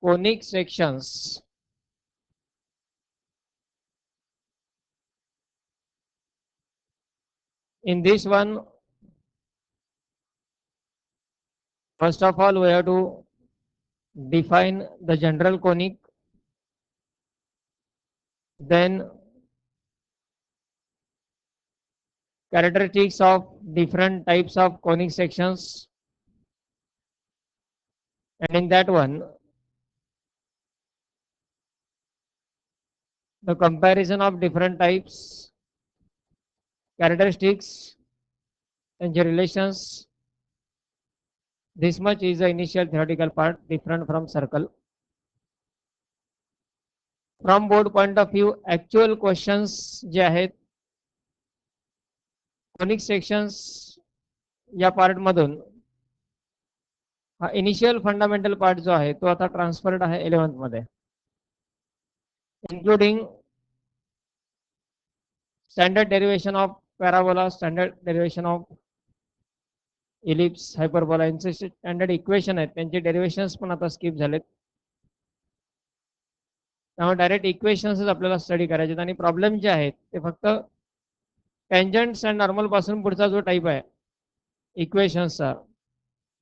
conic sections. In this one, first of all, we have to define the general conic, then characteristics of different types of conic sections, and in that one, the comparison of different types, characteristics, and the relations. This much is the initial theoretical part, different from circle. From board point of view, actual questions जे आहेत conic sections या part मधून हा initial fundamental part जो आहे तो आता transferred आहे 11th मध्ये, including standard derivation of parabola, standard derivation of ellipse, hyperbola यांचे स्टँडर्ड इक्वेशन आहेत त्यांचे डेरिवेशन्स पण आता स्किप झालेत. त्यामुळे डायरेक्ट इक्वेशन्सच आपल्याला स्टडी करायचे आणि प्रॉब्लेम जे आहेत ते फक्त टँजंट्स अँड नॉर्मल पासून पुढचा जो टाईप आहे इक्वेशन्सचा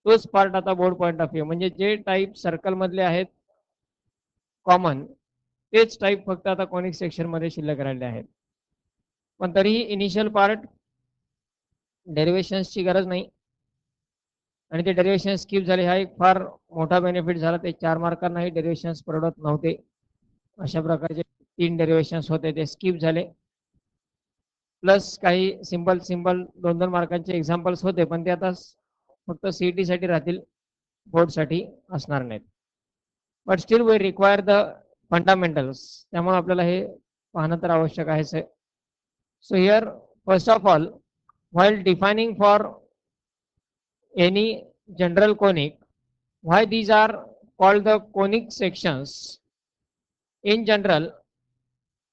तोच पार्ट आता बोर्ड पॉईंट ऑफ व्ह्यू, म्हणजे जे टाईप सर्कल मधले आहेत कॉमन तेच टाईप फक्त आता कॉनिक सेक्शन मध्ये शिल्लक राहिले आहेत. पण तरीही इनिशियल पार्ट डेरिवेशन्सची गरज नाही आणि ते डेरिवेशन स्किप झाले हा एक फार मोठा बेनिफिट झाला. ते 4 मार्कांनाही डेरिवेशन्स परवडत नव्हते, अशा प्रकारचे 3 डेरिवेशन्स होते ते स्किप झाले. प्लस काही सिंपल 2-2 मार्कांचे एक्झाम्पल्स होते पण ते आता फक्त सीईटी साठी राहतील, बोर्ड साठी असणार नाहीत. But still we require the fundamentals, त्यामुळे आपल्याला हे पाहणं तर आवश्यक आहेच आहे. So here first of all, while defining for any general conic, why these are called the conic sections? In general,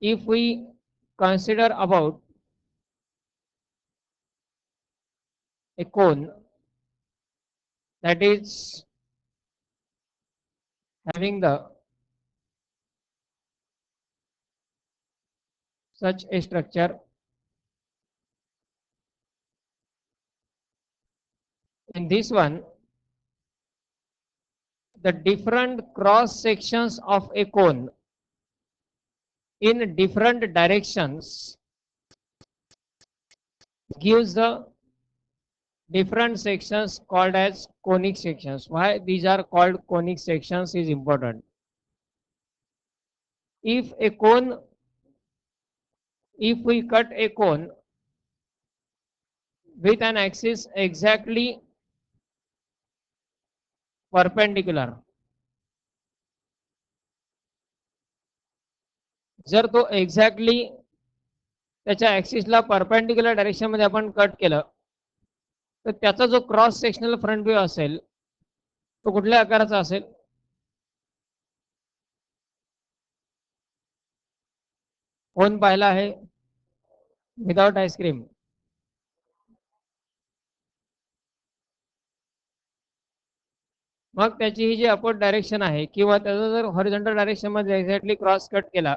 if we consider about a cone that is having the such a structure, in this one the different cross sections of a cone in different directions gives the different sections called as conic sections. Why these are called conic sections is important. If we cut a cone with an axis exactly perpendicular, जर तो exactly त्याच्या ऍक्सिसला perpendicular direction मध्ये आपण cut केलं तर त्याचा जो cross sectional front view असेल तो कुठल्या आकाराचा असेल? कोण पाहिला आहे विदाउट आईस्क्रीम? मग त्याची ही जी अपवर्ड डायरेक्शन आहे किंवा त्याचा जर हॉरिझॉन्टल डायरेक्शन मध्ये एक्झॅक्टली क्रॉस कट केला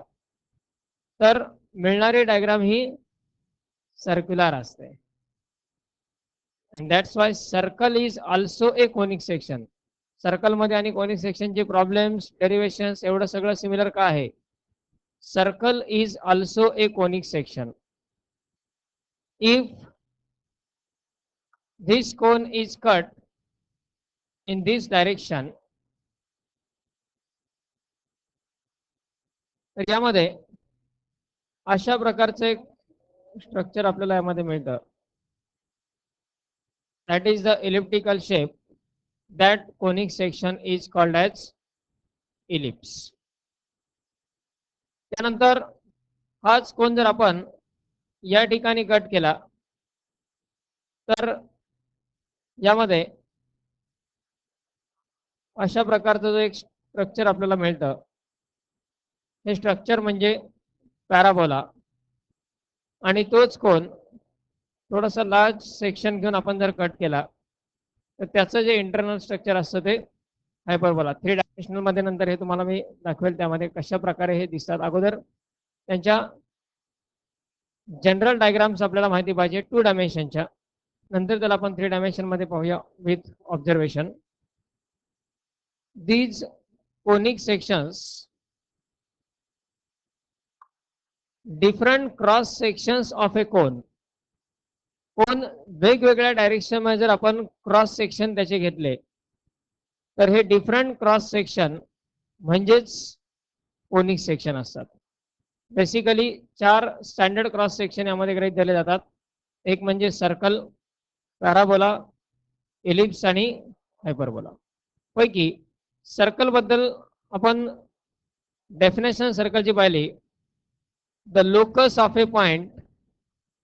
तर मिळणारी डायग्राम ही सर्क्युलर असते. and that's why circle is also a conic section. Circle मध्ये आणि कॉनिक सेक्शनचे प्रॉब्लेम्स, डेरिवेशन्स एवढं सगळं सिमिलर का आहे? Circle is also a conic section. If this cone is cut in this direction, तर यामध्ये अशा प्रकारचं एक स्ट्रक्चर आपल्याला यामध्ये मिळतं. that is the elliptical shape. that conic section is called as ellipse. त्यानंतर हाच कोन जर आपण या ठिकाणी कट केला तर यामध्ये अशा प्रकारचं जो एक स्ट्रक्चर आपल्याला मिळतं हे स्ट्रक्चर म्हणजे पॅराबोला. आणि तोच कोन थोडासा लार्ज सेक्शन घेऊन आपण जर कट केला तर त्याचं जे इंटरनल स्ट्रक्चर असतं ते हायपरबोला, 3 डायमेन्शनल मध्ये नंतर हे तुम्हाला मी दाखवेल, त्यामध्ये कशा प्रकारे हे दिसतात. अगोदर त्यांच्या जनरल डायग्राम्स आपल्याला माहिती पाहिजे 2 डायमेन्शनच्या, नंतर त्याला आपण 3 डायमेन्शन मध्ये पाहूया with observation. These conic sections, different cross sections of a cone. कोन वेगवेगळ्या डायरेक्शन मध्ये जर आपण क्रॉस सेक्शन त्याचे घेतले तर हे डिफरंट क्रॉस सेक्शन म्हणजेच कोनिक सेक्शन असतात. बेसिकली 4 स्टँडर्ड क्रॉस सेक्शन यामध्ये गृहीत धरले जातात. एक म्हणजे सर्कल, पॅराबोला, एलिप्स आणि हायपरबोला. पैकी सर्कल बद्दल आपण डेफिनेशन सर्कलची पाहिली. The locus of a point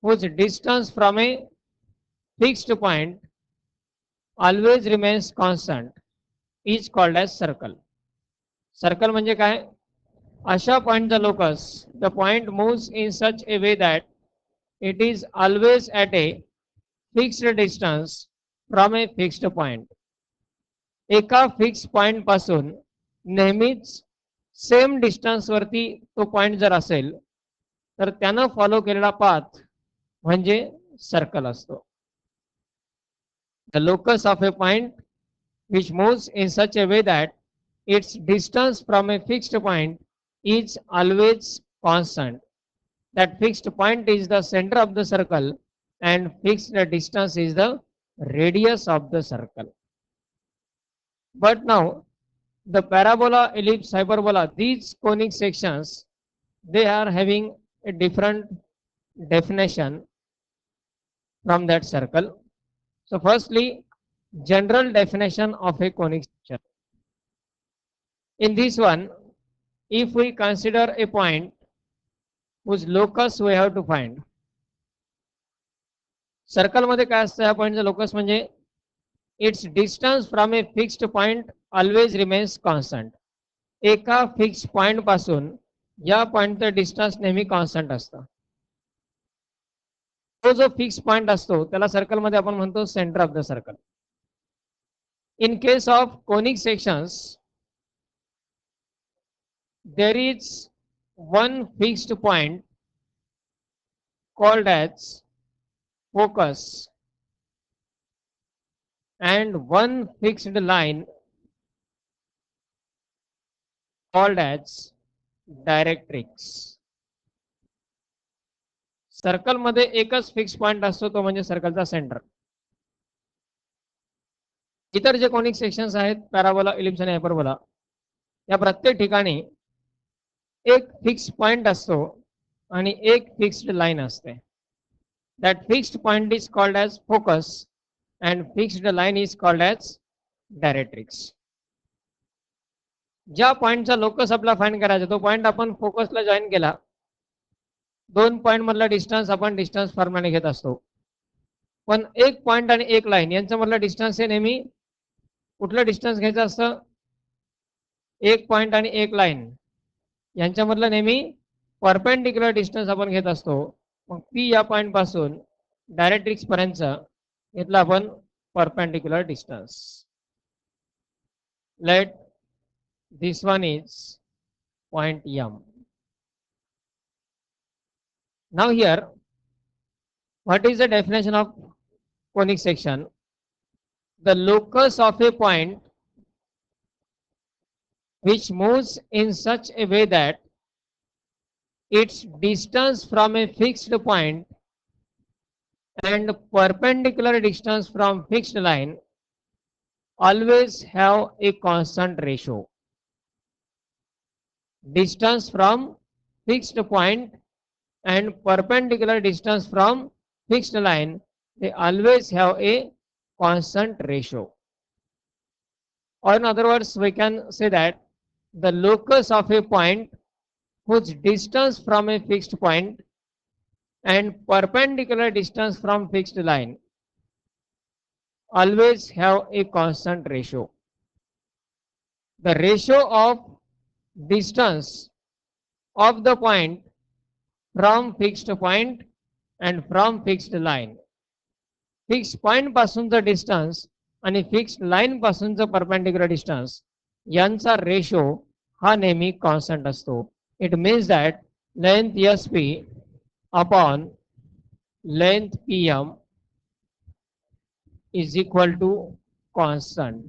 whose distance from a fixed point always remains constant is called as circle. Circle म्हणजे काय? अशा पॉइंटचा locus, the point moves in such a way that it is always at a fixed distance from a fixed point. एका fix point पासून नेहमीच same distance वरती तो point जर असेल तर त्यानं फॉलो केलेला पाथ म्हणजे सर्कल असतो. The locus of a point which moves in such A way that it's distance from a fixed point is always constant. That fixed point is the centre of the circle and fixed distance is the radius of the circle. But now the parabola, ellipse, hyperbola, these conic sections, they are having a different definition from that circle. So firstly, general definition of a conic section. In this one, if we consider a point whose locus we have to find. Circle मध्ये काय असतं या पॉइंटचं locus म्हणजे its distance from a fixed point always remains constant. एका fix point पासून या पॉइंटचं distance नेहमी constant असतं. तो जो फिक्स पॉइंट असतो त्याला सर्कल मध्ये आपण म्हणतो centre of the circle. In case of conic sections there is one fixed point called as focus and one fixed line called as directrix. Circle मध्ये एकच फिक्स पॉइंट असतो तो म्हणजे सर्कलचा सेंटर. इतर जे कोनिक सेक्शन्स आहेत पॅराबोला, इलिप्स आणि hyperbola या प्रत्येक ठिकाणी एक फिक्स पॉइंट असतो आणि एक फिक्स्ड लाईन असते. That fixed point is called as focus and fixed line is called as directrix. ज्या पॉइंटचा लोकस आपला फाइंड करायचा तो पॉइंट आपण फोकसला जॉईन केला. 2 पॉइंट मधला डिस्टन्स आपण डिस्टन्स फॉर्म्युलाने घेत असतो. पण एक पॉइंट आणि एक लाईन यांच्या मधला डिस्टन्स हे नेहमी कुठलं डिस्टन्स घ्यायचं असतं? एक पॉइंट आणि एक लाईन यांच्या मधला नेहमी परपेंडिक्युलर डिस्टन्स आपण घेत असतो. मग पी या पॉइंट पासून डायरेक्ट्रिक्स पर्यंत घेतला आपण perpendicular distance. Let this one is point M. Now here, what is the definition of conic section? The locus of a point which moves in such a way that its distance from a fixed point and perpendicular distance from fixed line always have a constant ratio. Distance from fixed point and perpendicular distance from fixed line, they always have a constant ratio. Or in other words, we can say that the locus of a point whose distance from a fixed point and perpendicular distance from fixed line always have a constant ratio. The ratio of distance of the point from fixed point and from fixed line. Fixed point पासूनचं distance आणि fixed line पासूनचं perpendicular distance यांचा ratio हा नेहमी constant असतो. It means that length S P upon length P M is equal to constant.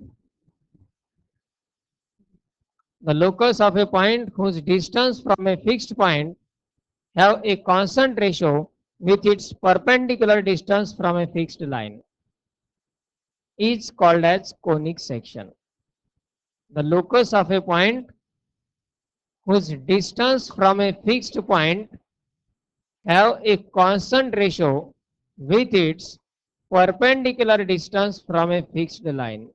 The locus of a point whose distance from a fixed point have a constant ratio with its perpendicular distance from a fixed line is called as conic section. The locus of a point whose distance from a fixed point have a constant ratio with its perpendicular distance from a fixed line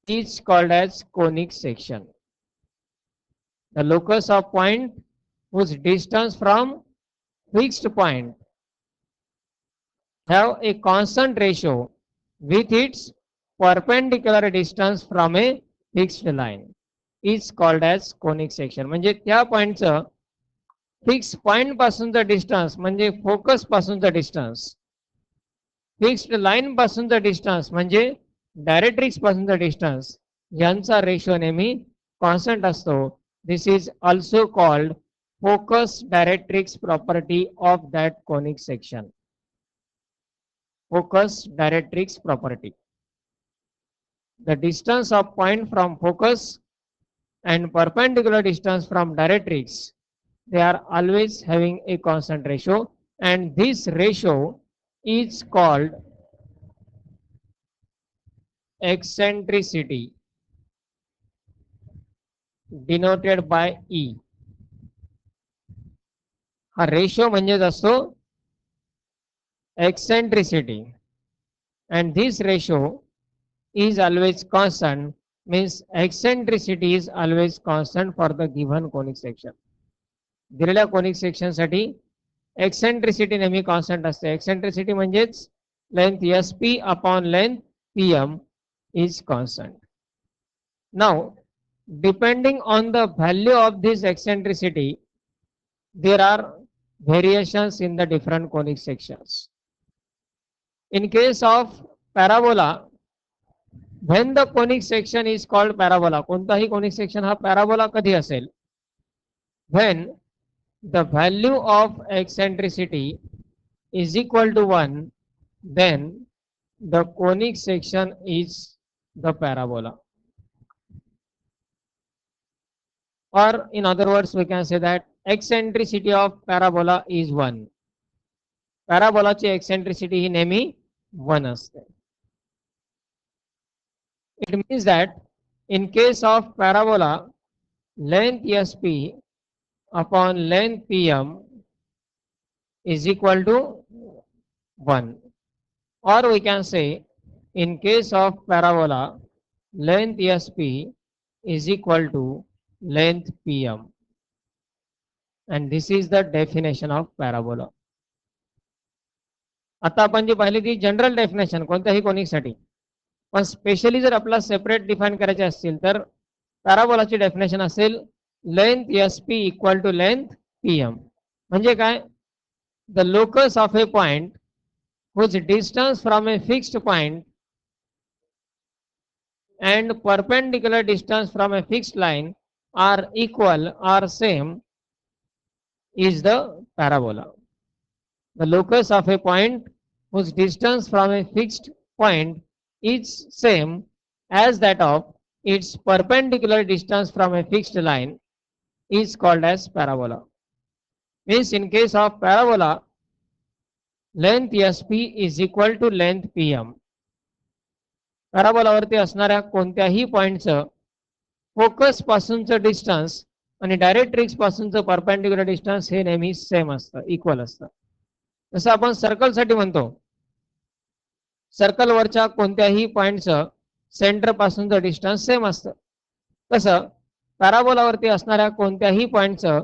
is called as conic section. The locus of point whose distance from fixed point have a constant ratio with its perpendicular distance from a fixed line is called as conic section. म्हणजे त्या पॉइंटचं fix point पासूनचं distance म्हणजे focus पासूनचं distance, fixed line पासूनचं distance म्हणजे directrix पासूनचं distance यांचा रेशो नेहमी कॉन्स्टंट असतो. This is also called focus directrix property of that conic section. Focus directrix property. The distance of point from focus and perpendicular distance from directrix, they are always having a constant ratio, and this ratio is called eccentricity, denoted by E. हा ratio म्हणजेच असतो eccentricity, and this ratio is always constant, means eccentricity is always constant for the given conic section. दिलेल्या conic section साठी eccentricity नेहमी constant असते. eccentricity म्हणजेच length SP upon length PM is constant. Now, depending on the value of this eccentricity, there are variations in the different conic sections. In case of parabola, when the conic section is called parabola, कोणताही conic section हा parabola कधी असेल? When the value of eccentricity is equal to 1, then the conic section is the parabola. Or in other words, we can say that eccentricity of parabola is 1. Parabola ची eccentricity ही नेहमी 1 असते. It means that in case of parabola, length SP upon length PM is equal to 1. Or we can say in case of parabola, length SP is equal to length PM, and this is the definition of parabola. आता आपण जी पाहिली ती general definition कोणत्याही conic साठी, पण specially जर आपला separate define करायचे असतील तर पॅराबोलाची डेफिनेशन असेल length SP equal to length PM. म्हणजे काय? The locus of a point whose distance from a fixed point and perpendicular distance from a fixed line are equal or same is the parabola. The locus of a point whose distance from a fixed point is same as that of its perpendicular distance from a fixed line is called as parabola. Means in case of parabola, length SP is equal to length PM. पॅराबोलावरती असणाऱ्या कोणत्याही पॉइंटचं focus पासूनचं distance आणि directrix पासूनचं perpendicular distance हे नेहमी same असतं, equal असतं. जसं आपण circle साठी म्हणतो, सर्कल वरच्या कोणत्याही पॉइंटचं सेंटर पासूनचं डिस्टन्स सेम असतं. तसं पॅराबोलावरती असणाऱ्या कोणत्याही पॉइंटचं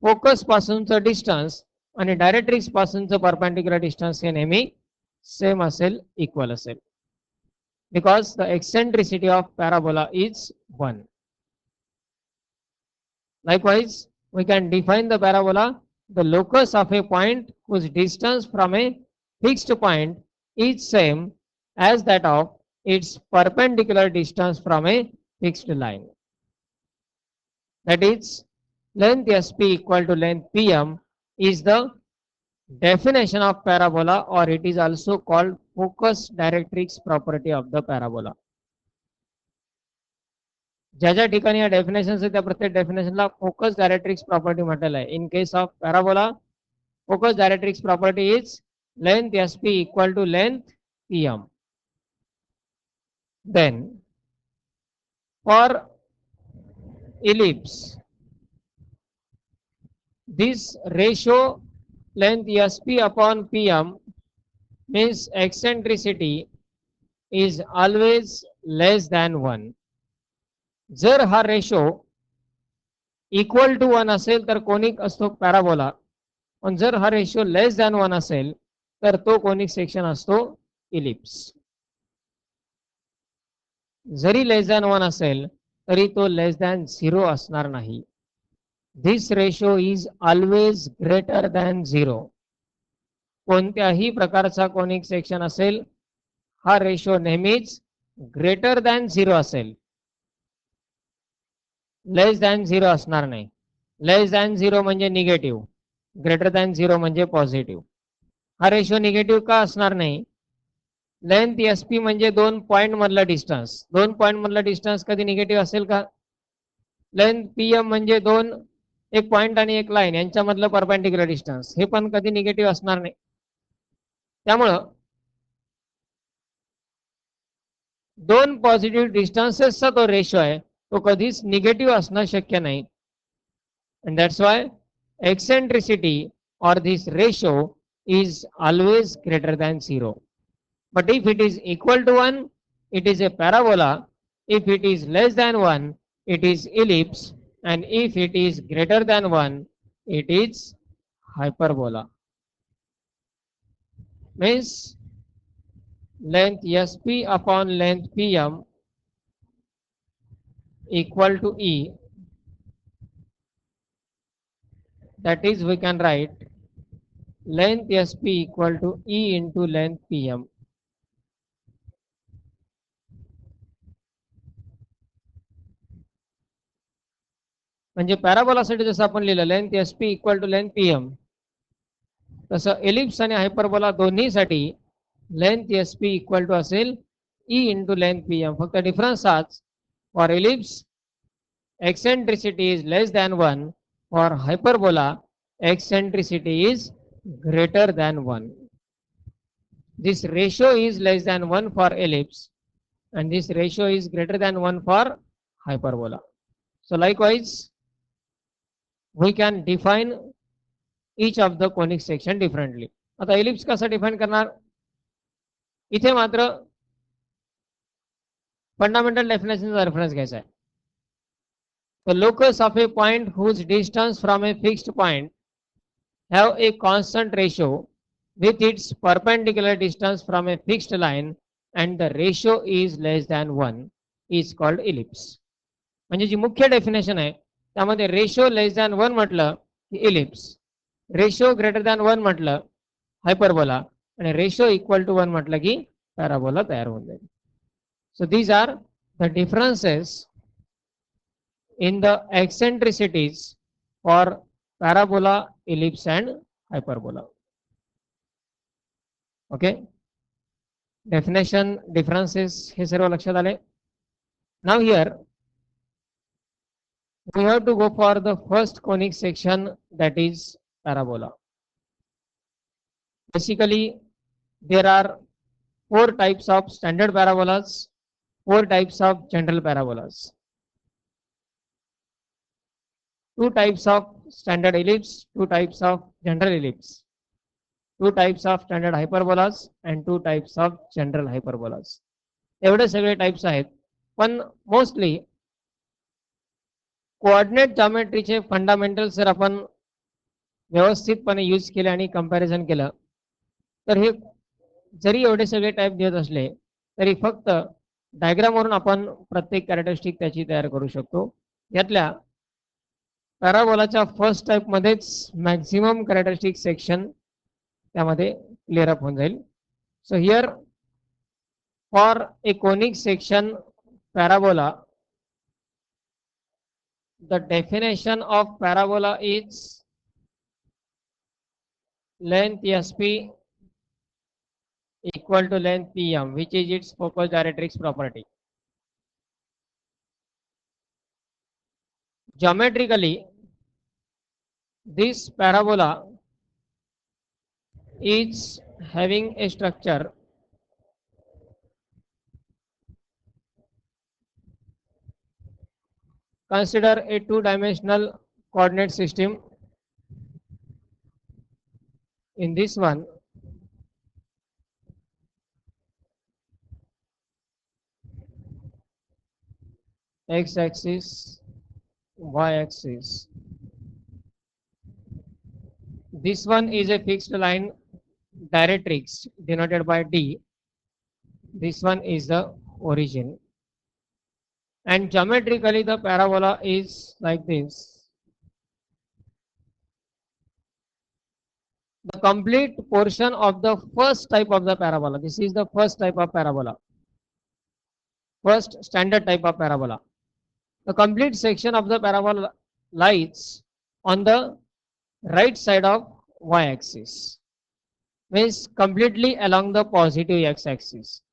फोकस पासूनचं डिस्टन्स आणि डायरेक्ट्रिक्स पासूनचं परपेंडिक्युलर डिस्टन्स हे नेहमी सेम असेल, इक्वल असेल. Because the eccentricity of parabola is 1. Likewise, we can define the parabola, the locus of a point whose distance from a fixed point is same as that of its perpendicular distance from a fixed line. That is, length SP equal to length PM is the definition of parabola, or it is also called focus directrix property of the parabola. ज्या ज्या ठिकाणी या definition त्या प्रत्येक डेफिनेशनला focus directrix property म्हटलेलं आहे. In case of parabola, focus directrix property is length SP equal to length PM. Then for ellipse, this ratio length SP upon PM means eccentricity is always less than 1. जर हा ratio equal to 1 असेल तर conic असतो parabola, पण जर हा ratio less than 1 असेल तर तो कोनिक सेक्शन असतो इलिप्स. जरी लेस दॅन 1 असेल तरी तो लेस दॅन 0 असणार नाही. This ratio is always greater than 0. कोणत्याही प्रकारचा कोनिक सेक्शन असेल, हा रेशो नेहमीच ग्रेटर दॅन 0 असेल, लेस दॅन 0 असणार नाही. लेस दॅन 0 म्हणजे निगेटिव्ह, ग्रेटर दॅन 0 म्हणजे पॉझिटिव्ह. हा रेशो निगेटिव्ह का असणार नाही? लेंथ SP म्हणजे 2 पॉइंट मधला डिस्टन्स. 2 पॉइंट मधला डिस्टन्स कधी निगेटिव्ह असेल का? लेंथ PM म्हणजे एक पॉइंट आणि एक लाईन यांच्यामधलं परपेंडिक्युलर डिस्टन्स, हे पण कधी निगेटिव्ह असणार नाही. त्यामुळं 2 पॉझिटिव्ह डिस्टन्सेसचा तो रेशो आहे, तो कधीच निगेटिव्ह असणं शक्य नाही. and that's why eccentricity or this ratio is always greater than 0. But if it is equal to 1, it is a parabola. If it is less than 1, it is ellipse. And if it is greater than 1, it is hyperbola. Means length SP upon length PM equal to E. That is, we can write length SP equal to E into length PM. म्हणजे पॅराबोलासाठी जसं आपण लिहिलं length SP equal to length PM, तसं ellipse आणि hyperbola दोन्हीसाठी length SP equal to असेल E into length PM. फक्त difference हाच, for ellipse eccentricity is less than 1, for hyperbola eccentricity is greater than 1. This ratio is less than 1 for ellipse and this ratio is greater than 1 for hyperbola. So likewise, we can define each of the conic section differently. आता ellipse कसा define करणार? इथे मात्र fundamental डेफिनेशनचा reference घ्यायचा आहे. The locus of a point whose distance from a fixed point have a constant ratio with its perpendicular distance from a fixed line and the ratio is less than 1 is called ellipse. म्हणजे जी मुख्य definition आहे त्यामध्ये ratio less than 1 म्हटलं की ellipse, ratio greater than 1 म्हटलं hyperbola आणि ratio equal to 1 म्हटलं की पॅराबोला तयार होऊन जाईल. So these are the differences in the eccentricities for parabola, ellipse and hyperbola. Okay, definition, differences हे सर्व लक्षात आले. Now here we have to go for the first conic section, that is parabola. Basically there are 4 types of standard parabolas, 4 types of general parabolas, 2 types of standard ellipse, 2 types of general ellipse, 2 types of standard hyperbolas and 2 types of general hyperbolas. एवढे सगळे types आहेत. पण mostly coordinate जॉमेट्रीचे fundamentals जर आपण व्यवस्थितपणे use केले आणि कंपॅरिझन केलं तर हे जरी एवढे सगळे टाइप देत असले तरी फक्त डायग्रामवरून आपण प्रत्येक कॅरेक्टरिस्टिक त्याची तयार करू शकतो. यातल्या पॅराबोलाच्या फर्स्ट टाइप मध्येच मॅक्झिमम कॅरेक्टरिस्टिक सेक्शन त्यामध्ये क्लिअर अप होऊन जाईल. सो here for a conic section parabola, The definition of parabola is length SP equal to length PM, which is its focus directrix property. Geometrically, this parabola is having a structure consider a two-dimensional coordinate system. In this one, x-axis, y-axis. This one is a fixed line directrix denoted by D. This one is the origin. And geometrically the parabola is like this. The complete portion of the first type of the parabola. This is the first type of parabola. First standard type of parabola. The complete section of the parabola lies on the right side of y-axis. Means completely along the positive x-axis.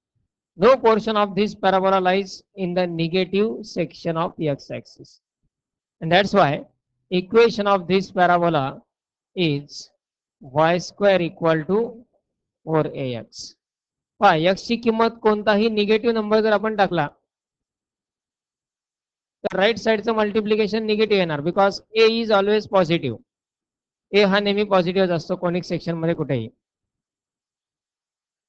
No portion of this parabola lies in the negative section of the x-axis. And that's why equation of this parabola is y square equal to 4ax. पहा x ची किंमत कोणताही negative number जर आपण टाकला तर right साइडचं multiplication negative येणार because a is always positive. a हा नेहमी पॉझिटिव्ह असतो कोनिक सेक्शन मध्ये कुठेही.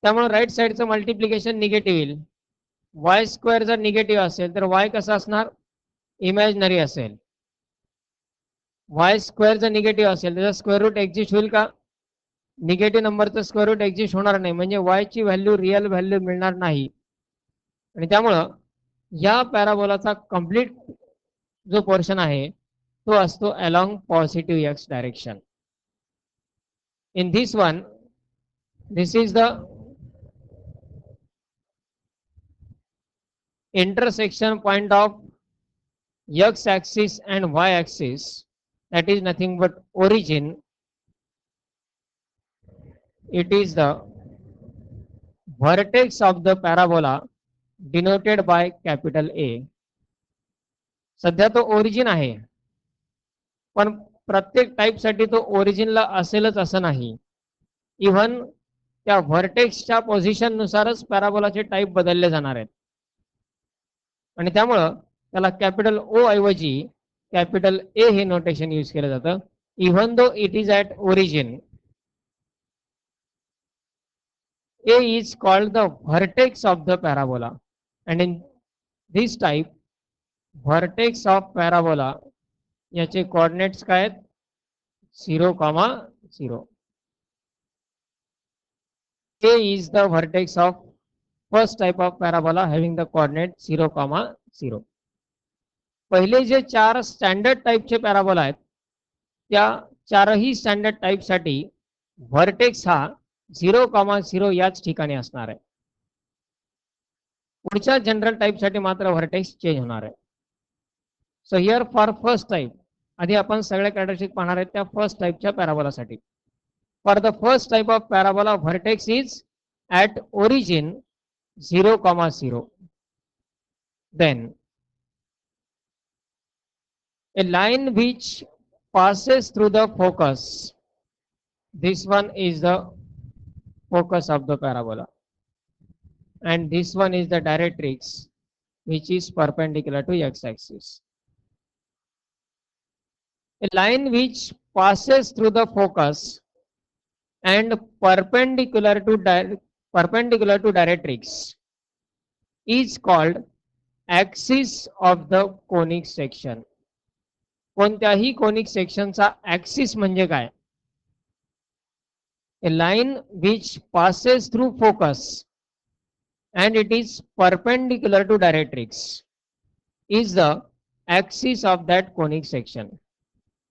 त्यामुळे राईट साइडचं मल्टिप्लिकेशन निगेटिव्ह येईल. y स्क्वेअर जर निगेटिव्ह असेल तर y कसा असणार इमॅजिनरी असेल. y स्क्वेअर जर निगेटिव्ह असेल त्याचा स्क्वेअर रूट एक्झिस्ट होईल का निगेटिव्ह नंबरचं स्क्वेअर रूट एक्झिस्ट होणार नाही म्हणजे y ची व्हॅल्यू रिअल व्हॅल्यू मिळणार नाही. आणि त्यामुळं या पॅराबोलाचा कंप्लीट जो पोर्शन आहे तो असतो along positive x direction. In this one this is the intersection point of x axis and y axis, that is nothing but origin. It is the vertex of the parabola denoted by capital A. सध्या तो origin आहे पण प्रत्येक type साठी तो ओरिजिनला असेलच असं नाही. इव्हन त्या व्हर्टेक्सच्या पोझिशन नुसारच पॅराबोलाचे टाइप बदलले जाणार आहेत. आणि त्यामुळं त्याला कॅपिटल ओ ऐवजी कॅपिटल ए हे नोटेशन यूज केलं जातं. Even though it is at origin A is called the vertex of the parabola, and in this type vertex of parabola याचे coordinates काय आहेत 0,0. A is the vertex of first type of parabola having the coordinate 0,0. पहिले जे चार standard टाइपचे parabola आहेत त्या चारही standard type साठी vertex हा 0,0 याच ठिकाणी असणार आहे. पुढच्या जनरल टाइप साठी मात्र व्हर्टेक्स चेंज होणार आहे. So here for first type आधी आपण सगळ्या कॅरेक्टरिस्टिक पाहणार आहेत त्या फर्स्ट टाइपच्या पॅराबोलासाठी. For the first type of parabola vertex is at origin 0,0. Then a line which passes through the focus, this one is the focus of the parabola and this one is the directrix which is perpendicular to x-axis. A line which passes through the focus and perpendicular to directrix is called axis of the conic section. कोणत्याही conic सेक्शनचा axis म्हणजे काय a line which passes through focus and it is perpendicular to directrix is the axis of that conic section.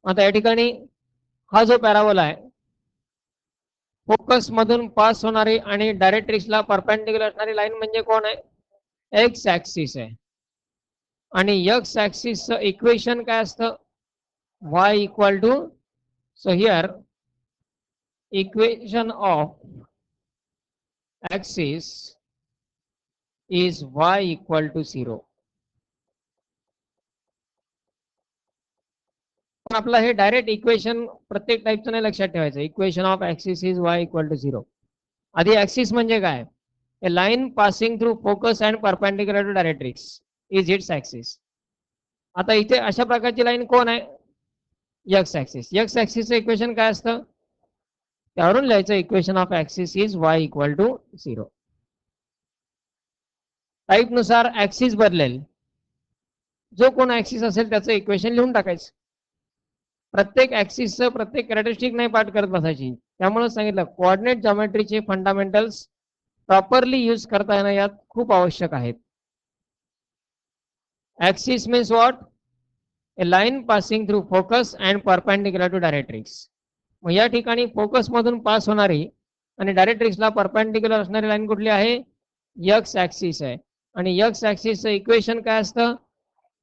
आता या ठिकाणी हा जो parabola आहे फोकस मधून पास होणारी आणि डायरेक्ट्रिक्सला परपेंडिक्युलर असणारी लाईन म्हणजे कोण आहे एक्स ऍक्सिस आहे. आणि एक्स ॲक्सिसचं इक्वेशन काय असतं, y equal to, so here equation of axis is y equal to 0. पण आपलं हे डायरेक्ट इक्वेशन प्रत्येक टाईपचं नाही लक्षात ठेवायचं. Equation of axis is y equal to 0. आधी ॲक्सिस म्हणजे काय, a line passing through focus and perpendicular to directrix is its axis. आता इथे अशा प्रकारची लाईन कोण आहे, एक्स ॲक्सिस. एक्स ॲक्सिसचं इक्वेशन काय असतं, त्यावरून लिहायचं equation of axis is y equal to 0. Type नुसार ॲक्सिस बदलेल, जो कोण ॲक्सिस असेल त्याचं इक्वेशन लिहून टाकायचं. प्रत्येक ॲक्सिसचं प्रत्येक कॅरेक्टरिस्टिक नाही पाठ करत बसायची. त्यामुळे सांगितलं कोऑर्डिनेट जॉमेट्रीचे फंडामेंटल्स प्रॉपरली यूज करता येणं यात खूप आवश्यक आहेत. Axis means what, a line passing through focus and perpendicular to directrix. मग या ठिकाणी फोकस मधून पास होणारी आणि डायरेक्ट्रिक्सला परपेंडिक्युलर असणारी लाईन कुठली आहे, एक्स ॲक्सिस आहे. आणि एक्स ॲक्सिसचं इक्वेशन काय असतं,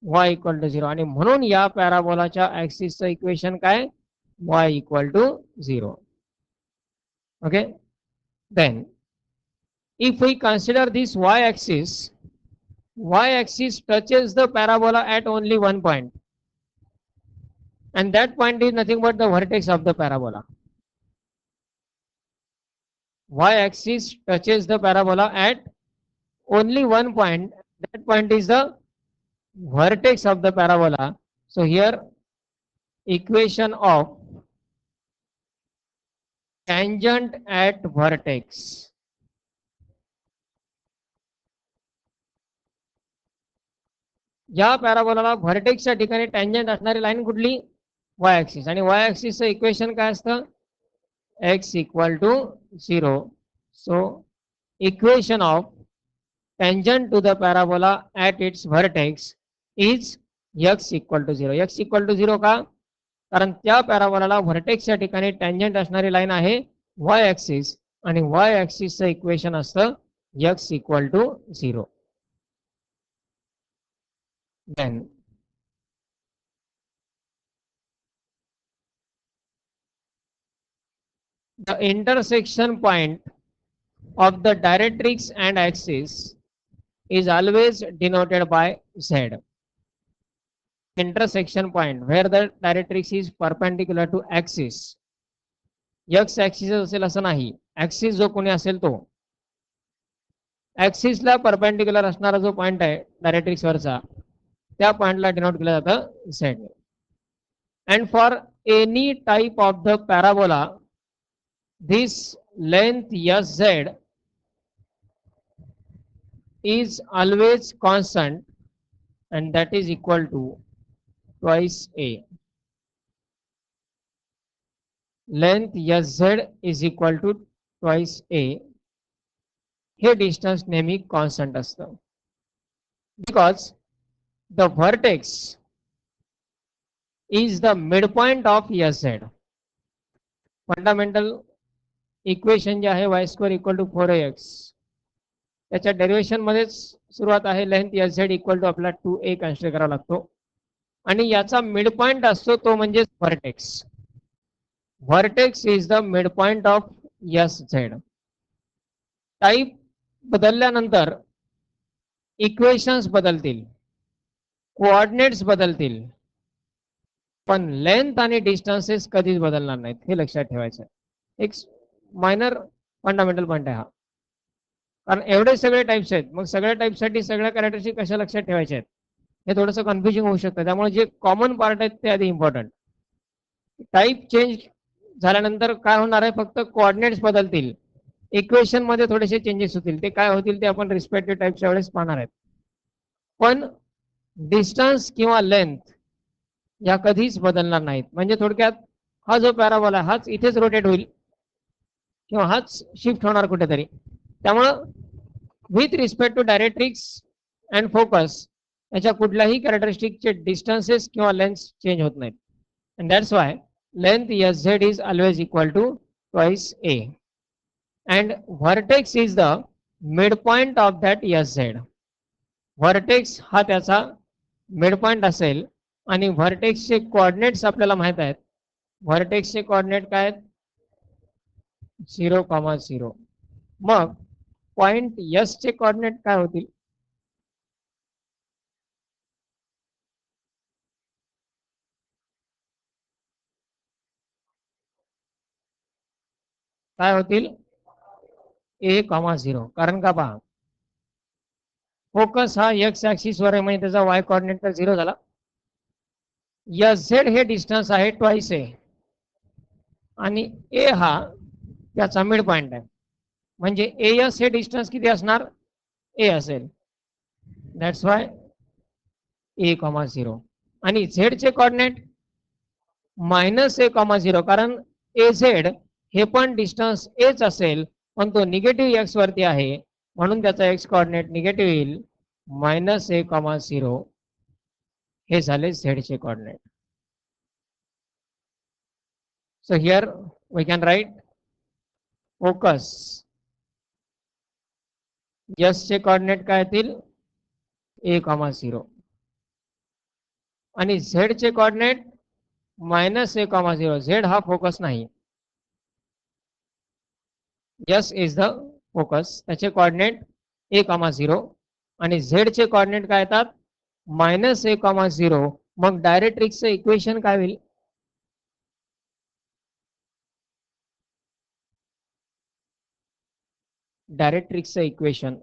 y इक्वल टू 0. आणि म्हणून या पॅराबोलाच्या ॲक्सिसचं इक्वेशन काय, y equal to 0. Okay, then if we consider this y-axis touches the parabola at only one point, and that point is nothing but the vertex of the parabola. Y-axis touches the parabola at only one point. That point is the vertex of the parabola. So here equation of tangent at vertex. या पॅराबोलाला व्हर्टेक्सच्या ठिकाणी tangent असणारी line कुठली, y axis. आणि y ॲक्सिसचं equation काय असतं, x equal to 0. So equation of tangent to the parabola at its vertex is x equal to 0. x equal to 0 का, कारण त्या पॅराबोलाला व्हर्टेक्सच्या ठिकाणी टँजंट असणारी लाईन आहे y ॲक्सिस, आणि y ॲक्सिसचं इक्वेशन असतं x equal to 0. Then the intersection point of the directrix and axis is always denoted by Z. Intersection point where the directrix is perpendicular to axis. X axis असेल असं नाही, axis जो कोणी असेल तो, ऍक्सिसला perpendicular असणारा जो पॉइंट आहे डायरेक्ट्रिक्स वरचा, त्या पॉइंटला डिनोट केलं जातं Z. And for any type of the parabola this length SZ is always constant, and that is equal to twice A. Length SZ is equal to twice A. हे distance नेहमी constant असतं, because the vertex is the midpoint of SZ. Fundamental equation जे आहे y² equal to 4ax, त्याच्या derivation मध्येच सुरुवात आहे length SZ equal to आपला 2a कन्सिडर करावा लागतो, आणि याचा मिड पॉइंट असतो तो म्हणजे vertex. Vertex is the mid point of SZ. Type बदलल्यानंतर इक्वेशन्स बदलतील, कोऑर्डिनेट्स बदलतील, पण लेंथ आणि डिस्टन्सेस कधीच बदलणार नाहीत, हे लक्षात ठेवायचं. एक मायनर फंडामेंटल पॉइंट आहे हा, कारण एवढे सगळे टाइप्स आहेत, मग सगळ्या टाइपसाठी सगळ्या कॅरेक्टरिस्टिक कशा लक्षात ठेवायच्या आहेत हे थोडंसं कन्फ्युजिंग होऊ शकतं. त्यामुळे जे कॉमन पार्ट आहेत ते आधी इम्पॉर्टंट. टाइप चेंज झाल्यानंतर काय होणार आहे, फक्त कोऑर्डिनेट्स बदलतील, इक्वेशन मध्ये थोडेसे चेंजेस होतील. ते काय होतील ते आपण रिस्पेक्टिव्ह टाइपच्या वेळेस पाहणार आहेत. पण डिस्टन्स किंवा लेंथ या कधीच बदलणार नाहीत. म्हणजे थोडक्यात हा जो पॅराबोला आहे हाच इथेच रोटेट होईल किंवा हाच शिफ्ट होणार कुठेतरी. त्यामुळं with respect to directrix and focus याच्या कुठल्याही कॅरेक्टरिस्टिकचे डिस्टन्सेस किंवा लेंथ चेंज होत नाहीत. And that's why length SZ is always equal to twice A. And vertex is the mid point of that SZ. Vertex हा त्याचा मिड पॉइंट असेल आणि व्हर्टेक्सचे कोऑर्डिनेट्स आपल्याला माहित आहेत. व्हर्टेक्सचे कोऑर्डिनेट काय आहेत? 0,0. मग पॉइंट एस चे कोऑर्डिनेट काय होतील? काय होतील? A,0. कारण का पहा, फोकस हा एक्स ऍक्सिस वर आहे म्हणजे त्याचा वाय कोऑर्डिनेट तर 0 झाला. एस झेड हे डिस्टन्स आहे ट्वाइस ए आणि ए हा त्याचा मिड पॉइंट आहे. म्हणजे एस हे डिस्टन्स किती असणार? ए असेल. That's why A,0. आणि झेड चे कोऑर्डिनेट -A,0 कारण ए झेड हे पण डिस्टन्स एच असेल पण तो निगेटिव्ह एक्स वरती आहे म्हणून त्याचा एक्स कोऑर्डिनेट निगेटिव्ह येईल. -A,0 हे झाले झेड चे coordinate. So here we can write focus S चे कोऑर्डिनेट काय येतील? A,0 आणि Z चे कोऑर्डिनेट -A,0. Z हा फोकस नाही. S is the focus. त्याचे कोऑर्डिनेट A,0 आणि Z चे कोऑर्डिनेट काय येतात? -A,0. मग डायरेक्ट्रिक्सचं इक्वेशन काय होईल? डायरेक्ट्रिक्सचं इक्वेशन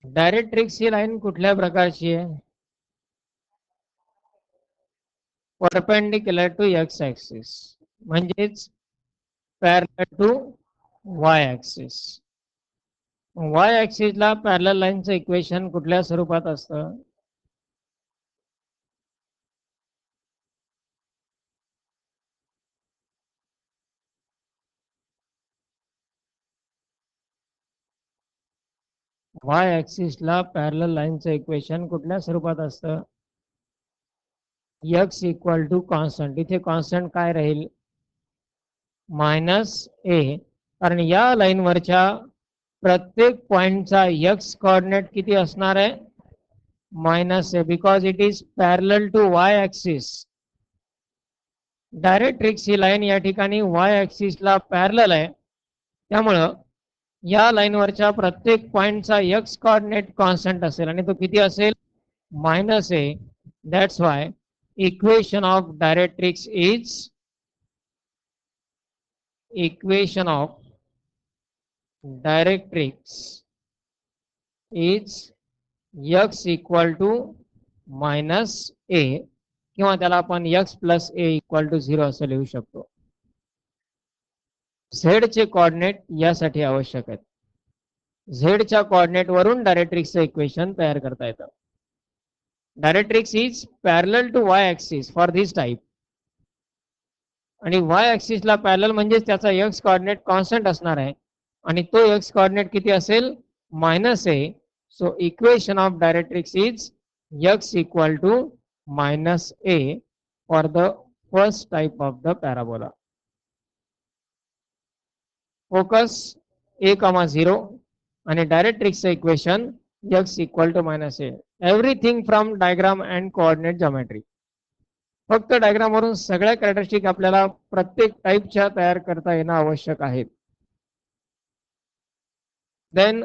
डायरेक्ट्रिक्स ही लाईन कुठल्या प्रकारची आहे? परपेंडिक्युलर टू एक्स ऍक्सिस म्हणजेच parallel to Y axis. Y axis ला पॅरलल लाईनचं इक्वेशन कुठल्या स्वरूपात असतं? वाय ऍक्सिस ला पॅरलल लाईनचं इक्वेशन कुठल्या स्वरूपात असतं? X equal to constant. इथे कॉन्स्टंट काय राहील? -A. कारण या लाईनवरच्या प्रत्येक पॉइंटचा एक्स कोऑर्डिनेट किती असणार आहे? -A because it is parallel to Y axis. Directrix ही लाईन या ठिकाणी वाय ऍक्सिस ला पॅरलल आहे त्यामुळं या लाईनवरच्या प्रत्येक पॉइंटचा एक्स कोऑर्डिनेट कॉन्स्टंट असेल आणि तो किती असेल? -A. That's why equation of directrix is equation of directrix is x equal to -A किंवा त्याला आपण x plus A equal to 0 असं लिहू शकतो. Z चे कोऑर्डिनेट यासाठी आवश्यक आहेत. Z च्या कोऑर्डिनेट वरून डायरेक्ट्रिक्सचं इक्वेशन तयार करता येतं. Directrix is parallel to y axis for this type आणि वाय ऍक्सिसला पॅरलल म्हणजेच त्याचा एक्स कोऑर्डिनेट कॉन्स्टंट असणार आहे आणि तो एक्स कोऑर्डिनेट किती असेल? -A. So equation of directrix is X equal to -A for the first type of the parabola. Focus A,0 आणि डायरेक्ट्रिक्सचं equation X equal to -A. Everything from diagram and coordinate geometry. फक्त diagram वरून सगळ्या characteristic आपल्याला प्रत्येक टाइपच्या तयार करता येणं आवश्यक आहे. Then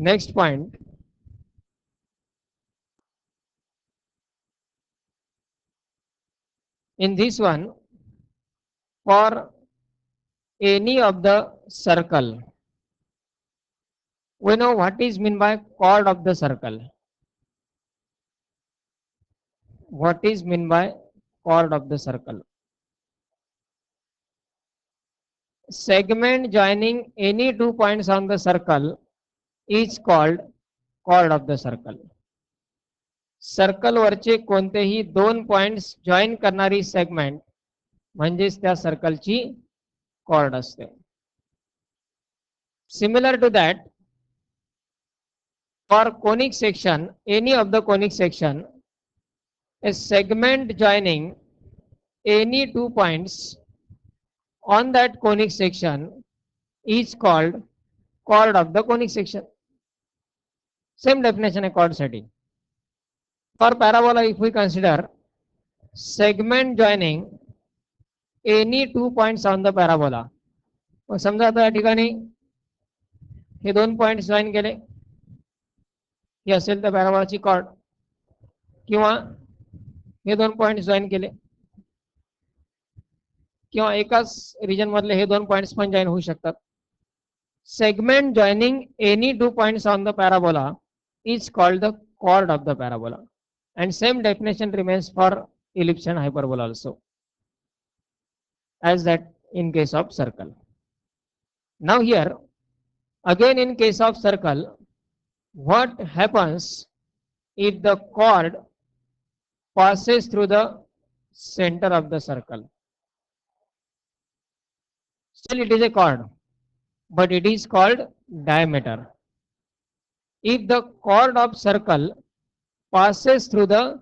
next point, in this one for any of the circle We know what is meant by chord of the circle. What is meant by chord of the circle? Segment joining any 2 points on the circle is called chord of the circle. Circle वरचे कोणतेही 2 points join करणारी segment म्हणजेच त्या सर्कलची chord असते. Similar to that, for conic section, any of the conic section, a segment joining any 2 points on that conic section is called chord of the conic section. Same definition a chord setting. For parabola, if we consider segment joining any 2 points on the parabola, समजा आता या ठिकाणी हे 2 points join केले, ही असेल तर पॅराबोलाची cord, किंवा हे 2 points join केले, किंवा एकाच रिजन मधले हे 2 पॉइंट्स पण जॉईन होऊ शकतात. Segment joining any 2 points on the parabola is called the chord of the parabola, and same definition remains for ellipse and hyperbola also, as that in case of circle. Now here again, in case of circle, what happens if the chord passes through the center of the circle? Still it is a chord, but it is called diameter. If the chord of circle passes through the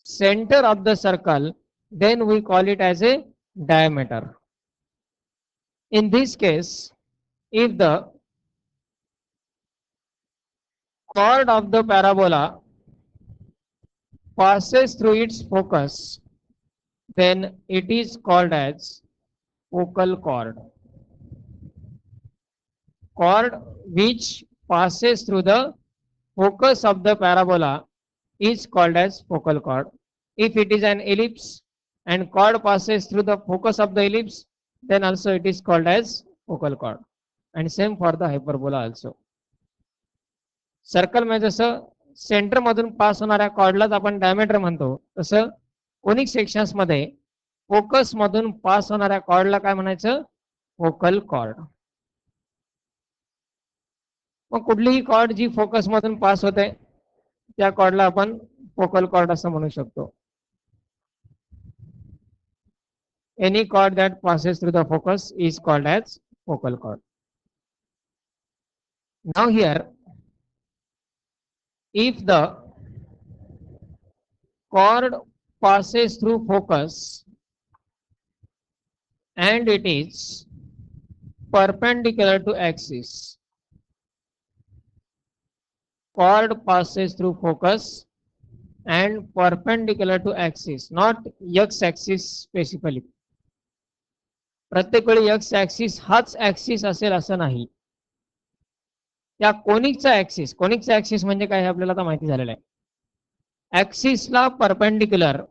center of the circle, then we call it as a diameter. In this case, if the chord of the parabola passes through its focus, then it is called as focal chord. Chord which passes through the focus of the parabola is called as focal chord. If it is an ellipse and chord passes through the focus of the ellipse, then also it is called as focal chord. And same for the hyperbola also. Circle मध्ये जसं centre मधून पास होणाऱ्या कॉर्डलाच आपण diameter म्हणतो, तसं conic sections मध्ये focus मधून पास होणाऱ्या कॉर्डला काय म्हणायचं? Focal cord. मग कुठलीही कॉर्ड जी फोकस मधून पास होते त्या कॉर्डला आपण फोकल कॉर्ड असं म्हणू शकतो. Any chord that passes through the focus is called as focal chord. Now here, if the chord passes through focus and it is perpendicular to axis, chord passes through focus and perpendicular to axis, not x axis specifically. प्रत्येक वेळी x axis हाच axis असेल असं नाही. त्या कोनिकचा axis, कोनिकचा axis म्हणजे काय हे आपल्याला आता माहिती झालेलं आहे. ऍक्सिसला परपेंडिक्युलर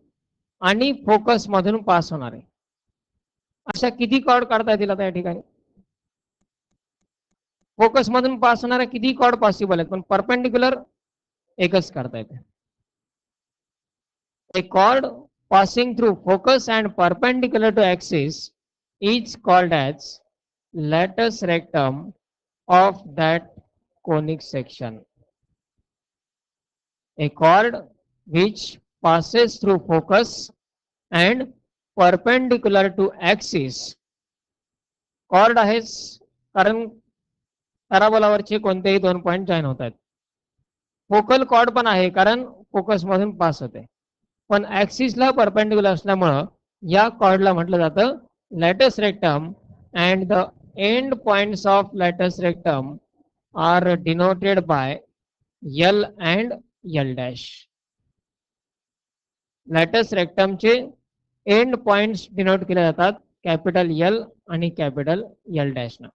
आणि फोकस मधून पास होणार आहे अशा किती कॉर्ड काढता येतील आता या ठिकाणी? फोकस मधून पास होणाऱ्या किती कॉर्ड पॉसिबल आहेत, पण परपेंडिक्युलर एकच काढता येते. A chord passing through focus and perpendicular to axis is called as latus rectum of that conic section. A chord which passes through focus and perpendicular to axis. chord आहेच कारण पॅराबोलावरचे कोणतेही 2 point join होत आहेत. Focal cord पण आहे कारण focus मधून पास होते, पण ऍक्सिसला परपेंडिक्युलर असल्यामुळं या कॉर्डला म्हटलं जातं latus rectum, and the end points of latus rectum are denoted by L and L dash. latus rectum चे एंड पॉइंट्स डिनोट केले जातात कॅपिटल L आणि कॅपिटल L dash ना.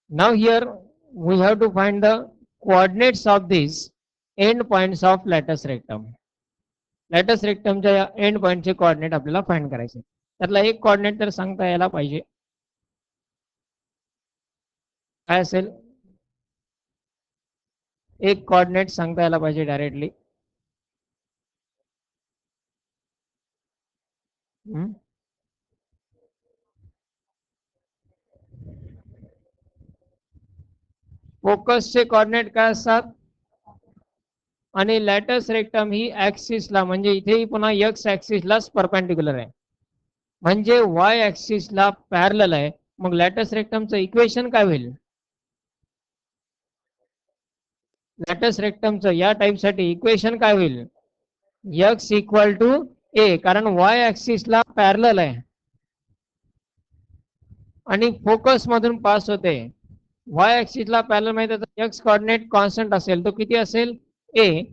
Now here we have to find the coordinates of these end points of latus rectum. latus rectum च्या and पॉइंटचे coordinate आपल्याला find करायचे. त्यातला एक कोऑर्डिनेट तर सांगता यायला पाहिजे. काय असेल? एक कोऑर्डिनेट सांगता यायला पाहिजे डायरेक्टली. फोकसचे कोऑर्डिनेट काय असतात? आणि लॅटस रेक्टम ही ऍक्सिसला म्हणजे इथेही पुन्हा एक्स ऍक्सिसलाच परपेंडिक्युलर आहे, म्हणजे वाय ऍक्सिसला पॅरलल आहे. मग लॅटस रेक्टमचं इक्वेशन काय होईल? लॅटस रेक्टमचं या टाईपसाठी इक्वेशन काय होईल? एक्स इक्वल टू ए, कारण वाय ऍक्सिसला पॅरलल आहे आणि फोकस मधून पास होते. वाय ऍक्सिसला पॅरलल म्हणजे त्याचा एक्स कोऑर्डिनेट कॉन्स्टंट असेल, तो किती असेल? ए.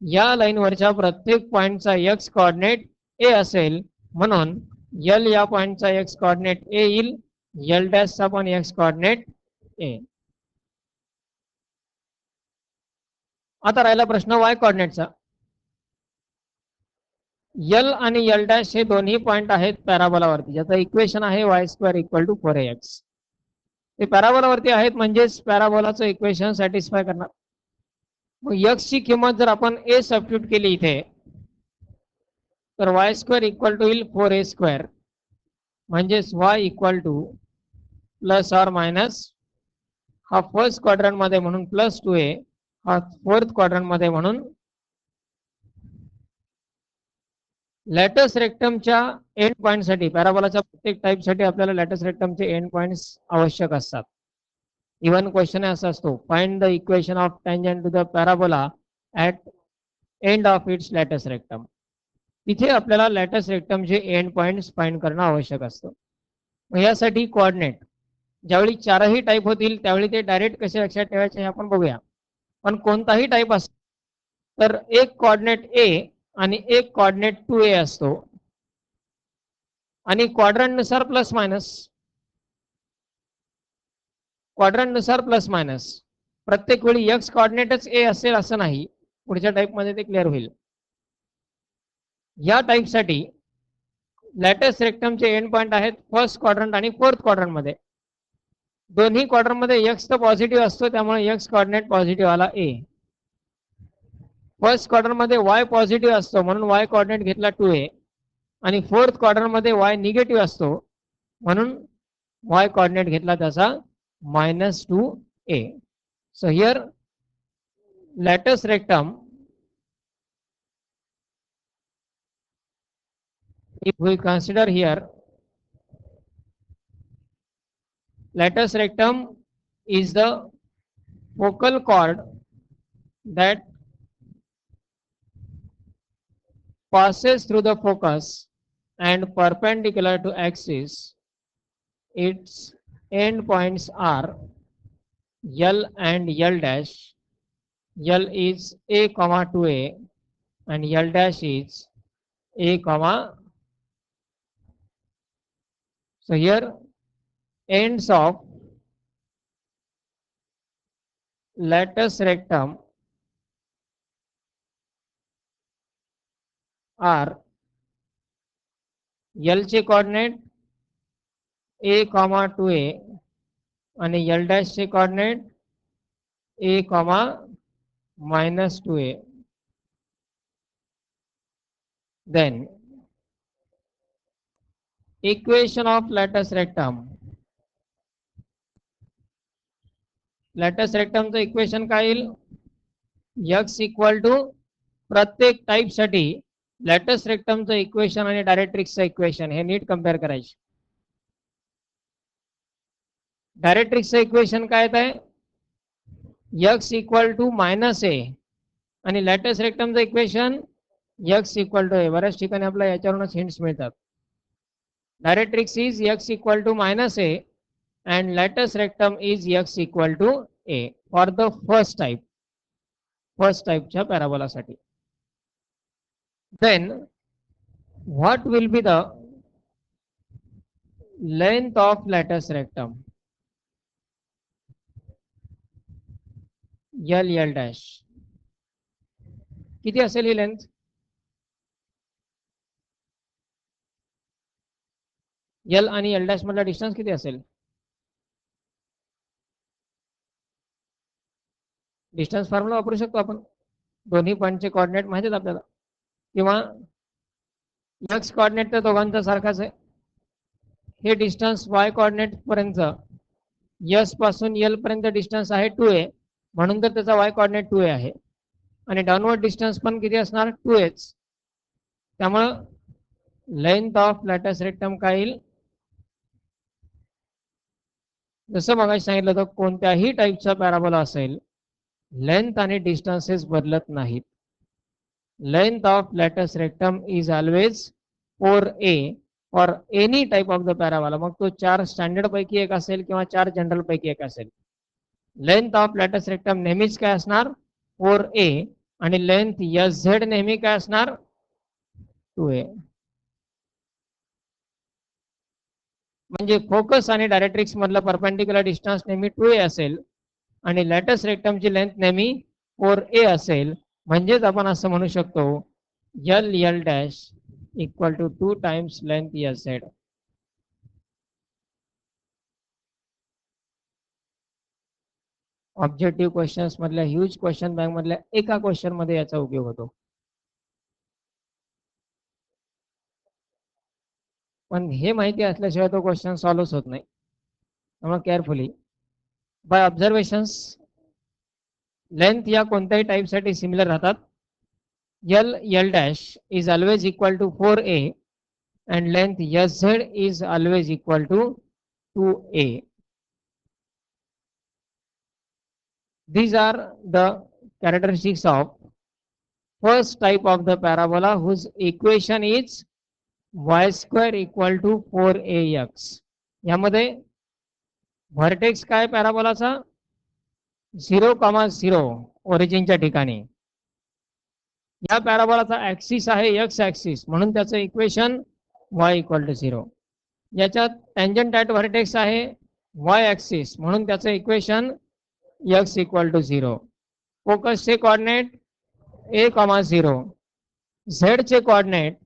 या लाईनवरच्या प्रत्येक पॉइंटचा एक्स कोऑर्डिनेट ए असेल, म्हणून एल या पॉइंटचा एक्स कोऑर्डिनेट ए येईल, एल डॅशचा पण एक्स कोऑर्डिनेट ए. आता राहिला प्रश्न वाय कोऑर्डिनेटचा. एल आणि एल डॅश हे दोन्ही पॉइंट आहेत पॅराबोलावरती, ज्याचं इक्वेशन आहे वाय स्क्वेअर इक्वल टू 4ax. ते पॅराबोलावरती आहेत म्हणजेच पॅराबोलाचं इक्वेशन सॅटिस्फाय करणार. मग एक्स ची किंमत जर आपण ए सबस्टिट्यूट केली इथे, तर वाय स्क्वेअर इक्वल टू येईल 4a², म्हणजेच y equal two plus or minus, हा फर्स्ट क्वाड्रंट मध्ये म्हणून +2a, हा फोर्थ क्वाड्रंट मध्ये म्हणून. लॅटस रेक्टमच्या एंड पॉइंटसाठी, पॅराबोलाच्या प्रत्येक टाईपसाठी आपल्याला लॅटस रेक्टमचे एंड पॉइंट्स आवश्यक असतात. इव्हन क्वेश्चन असा असतो, find the equation of tangent to the parabola at end of its latus rectum. तिथे आपल्याला लॅटस रेक्टमचे एंड पॉइंट्स फाइंड करणं आवश्यक असतं. मग यासाठी कोऑर्डिनेट ज्यावेळी चारही टाईप होतील त्यावेळी ते डायरेक्ट कसे लक्षात ठेवायचे हे आपण बघूया. पण कोणताही टाईप असतो तर एक कोऑर्डिनेट ए आणि एक कोऑर्डिनेट 2a असतो, आणि क्वाड्रंट नुसार प्लस मायनस, क्वाड्रंट नुसार प्लस मायनस. प्रत्येक वेळी एक्स कोऑर्डिनेटच ए असेल असं नाही, पुढच्या टाईप मध्ये ते क्लिअर होईल. या टाईप साठी लॅटस रेक्टमचे एंड पॉइंट आहेत फर्स्ट क्वाड्रंट आणि फोर्थ क्वाड्रंट मध्ये. दोन्ही क्वाड्रंट मध्ये एक्स तर पॉझिटिव्ह असतो, त्यामुळे एक्स कोऑर्डिनेट पॉझिटिव्ह आला ए. फर्स्ट क्वाड्रंट मध्ये वाय पॉझिटिव्ह असतो म्हणून वाय कोऑर्डिनेट घेतला 2a, आणि फोर्थ क्वाड्रंट मध्ये वाय निगेटिव्ह असतो म्हणून वाय कोऑर्डिनेट घेतला त्याचा -2a. So here latus rectum, if we consider here lattice rectum is the focal chord that passes through the focus and perpendicular to axis. Its end points are L and L dash. L is a comma 2a and L dash is a comma. So here ends of lattice rectum are L चे coordinate a, 2a आणि L dash चे coordinate a, -2a. Then equation of lattice rectum. Latus रेक्टमचं equation काय येईल? X equal to प्रत्येक type साठी latus रेक्टमचं equation आणि डायरेक्ट्रिक्सचं इक्वेशन हे नीट कम्पेअर करायचे. डायरेक्ट्रिक्सचं इक्वेशन काय आहे? एक्स इक्वल टू -a, आणि लॅटस रेक्टमचं equation X equal to A. बऱ्याच ठिकाणी आपल्याला याच्यावरूनच हिंट्स मिळतात. Directrix is X equal to -a and lattice rectum is x equal to a for the first typeच्या पॅराबोलासाठी. Then what will be the length of lattice rectum? L dash. किती असेल ही length? L आणि L dash मधला distance किती असेल? Distance formula वापरू शकतो आपण. दोन्ही पॉईंटचे कोऑर्डिनेट माहिती आहेत आपल्याला, किंवा एक्स कोऑर्डिनेट तर दोघांचा सारखाच आहे. हे डिस्टन्स वाय कोऑर्डिनेट पर्यंत एस पासून एल पर्यंत डिस्टन्स आहे 2a, म्हणून तर त्याचा वाय कोऑर्डिनेट 2a आहे. आणि डाऊनवर्ड डिस्टन्स पण किती असणार 2h. त्यामुळं लेंथ ऑफ लॅटस रेक्टम काय येईल, जसं मग सांगितलं होतं कोणत्याही टाईपचा पॅराबोला असेल लेंथ आणि डिस्टन्सेस बदलत नाहीत. Length of latus rectum is always 4a for any type of the parabola. मग तो 4 स्टँडर्ड पैकी एक असेल किंवा 4 जनरल पैकी एक असेल. लेंथ ऑफ लॅटस रेक्टम नेहमीच काय असणार 4a, आणि लेंथ एस झेड नेहमी काय असणार 2a. म्हणजे फोकस आणि डायरेक्ट्रिक्स मधला परपेंडिक्युलर डिस्टन्स नेहमी 2a असेल आणि लॅटस रेक्टमची लेंथ नेहमी 4a असेल. म्हणजेच आपण असं म्हणू शकतो L L dash equal to 2 times length S Z. Objective questions मधल्या ह्यूज क्वेश्चन बँक मधल्या एका क्वेश्चन मध्ये याचा उपयोग होतो. पण हे माहिती असल्याशिवाय तो क्वेश्चन सॉल्व्ह होत नाही. त्यामुळे केअरफुली बाय ऑब्झर्वेशन्स लेंथ या कोणत्याही टाइप साठी सिमिलर राहतात. L L dash is always equal to 4a and length sz is always equal to 2a. These are the characteristics of first type of the parabola whose equation is y square equal to 4ax. यामध्ये vertex काय पॅराबोलाचा 0,0 ओरिजिनच्या ठिकाणी. या पॅराबोलाचा axis आहे X axis, म्हणून त्याचं equation y equal to 0. याच्यात टँजंट ॲट व्हर्टेक्स आहे y ऍक्सिस, म्हणून त्याचं इक्वेशन x इक्वल टू 0. फोकसचे कोऑर्डिनेट a,0, z चे कोऑर्डिनेट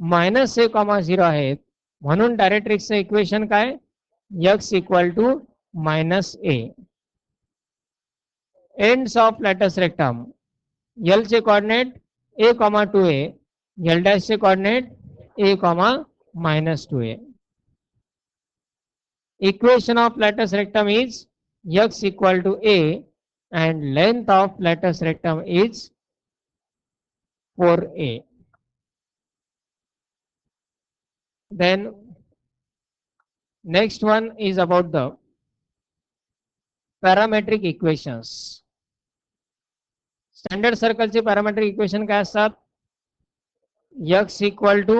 -a,0 आहेत, म्हणून डायरेक्ट्रिक्सचं इक्वेशन काय x equal to -a. Ends of latus rectum L चे कोऑर्डिनेट a,2a, L डॅश चे coordinate a,-2a. Equation of latus rectum is x equal to a and length of latus rectum is 4a. Then next one is about the parametric equations. Standard सर्कलचे parametric equation काय असतात x equal to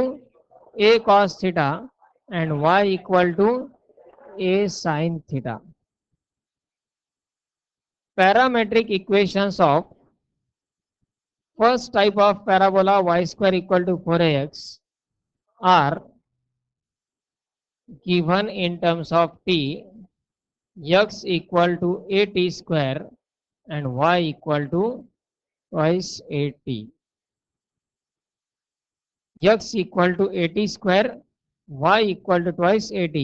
a cos theta and y equal to a sin theta. Parametric equations of first type of parabola y square equal to 4ax are given in terms of t, x equal to at square and y equal to twice at. X equal to at square, y equal to twice at.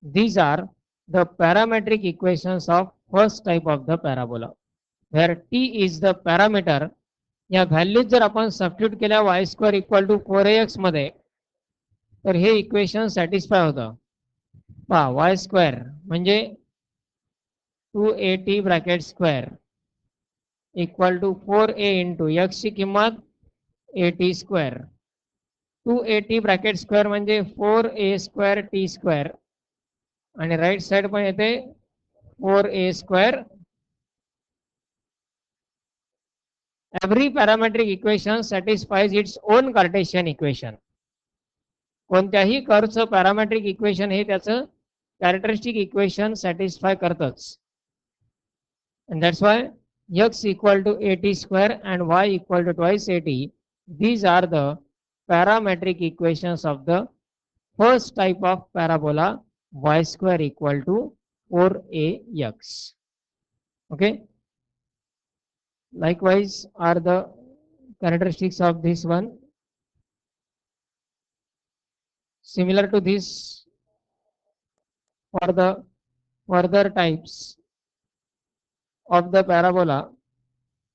These are the parametric equations of first type of the parabola, where t is the parameter. या values जर आपण substitute केल्या y square equal to 4ax मध्ये, तर हे equation satisfy होतं. पहा y square म्हणजे 2at bracket square equal to 4a into x ची किंमत at square. 2at bracket square म्हणजे 4a स्क्वेअर t स्क्वेअर, आणि राईट साइड पण येते 4a square. Every parametric equation satisfies its own Cartesian equation. कोणत्याही कर्वचं parametric equation हे त्याचं characteristic equation satisfy करतच. and that's why x equal to at square and y equal to twice at. These are the parametric equations of the first type of parabola y square equal to 4ax. Okay. Likewise are the characteristics of this one. Similar to this for the further types of the parabola,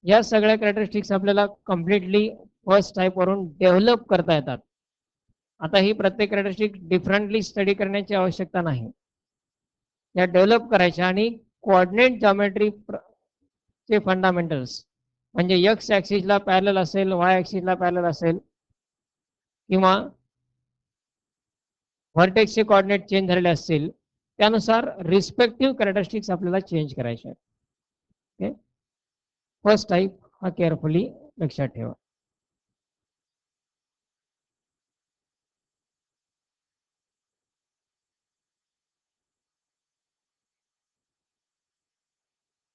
या सगळ्या characteristics आपल्याला completely first type वरून develop करता येतात. आता ही प्रत्येक characteristic differently study करण्याची आवश्यकता नाही. या डेव्हलप करायच्या आणि कोऑर्डिनेट जॉमेट्री चे फंडामेंटल्स म्हणजे एक्स ऍक्सिसला पॅरलल असेल, वाय ऍक्सिसला पॅरलल असेल किंवा व्हर्टेक्सचे कोऑर्डिनेट चेंज झालेले असतील, त्यानुसार रिस्पेक्टिव्ह कॅरेक्टरिस्टिक्स आपल्याला चेंज करायचे आहेत. ओके, फर्स्ट टाईप हा केअरफुली लक्षात ठेवा.